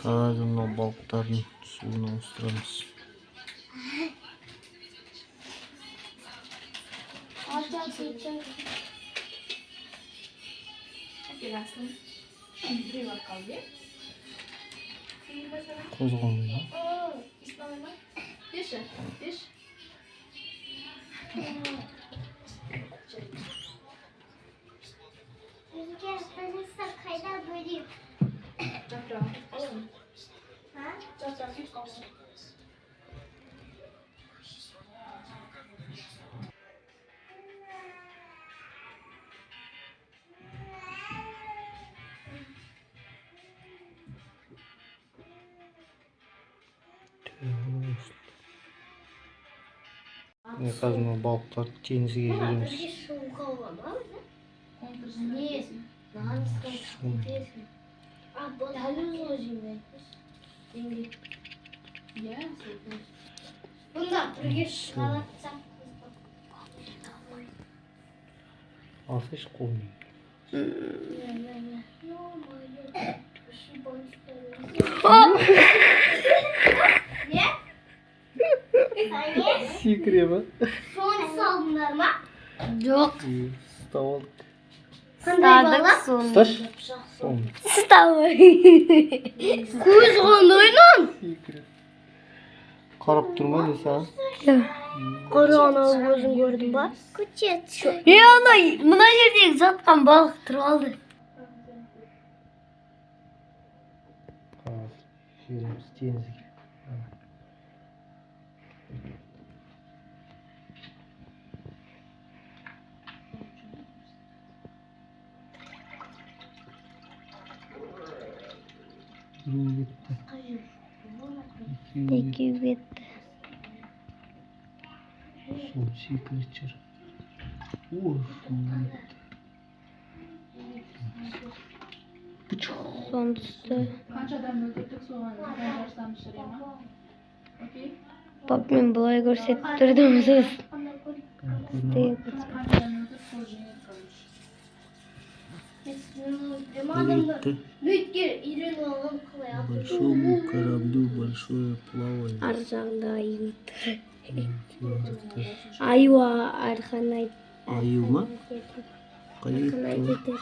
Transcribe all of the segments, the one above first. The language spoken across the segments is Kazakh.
Қазір мынау балықтардың суын ауыстырамыз. Қозғалмайды. Қазір мына балықтарды теңізге жібереміз. Алсайшы қолмен. Секіре ма? Соны салдыңдар ма? Жоқ. Ұстап алдық. Ұстадық соны. Ұсташы. Соны. Ұстамай. Көз қондойнан. Секіре. Қарап тұрма не саған? Қарағана көзін көрдің ба? Көчет. Мына жердегі жатқан балық тұрып алды. Жібереміз теңізге. Екеу кетті. Сол секірет жер. Ой, Сон түсті. Қаншадан өлтірдік соған жарсам шыре ма? Окей? Пап мен бұлай көрсетіп тұрдым сіз. Қаншадан өлтірдік сол жеңет қалыш. Большому кораблю большое плавание. Ар жағында аю тұр. Аю арқан айт. Аю ма? Арқан айт етер.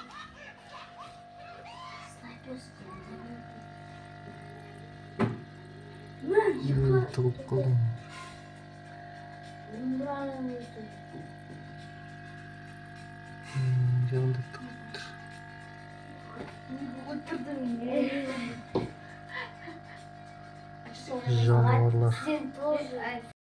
Тығып қалдым. Жағында тығып тұр. Жануарлар.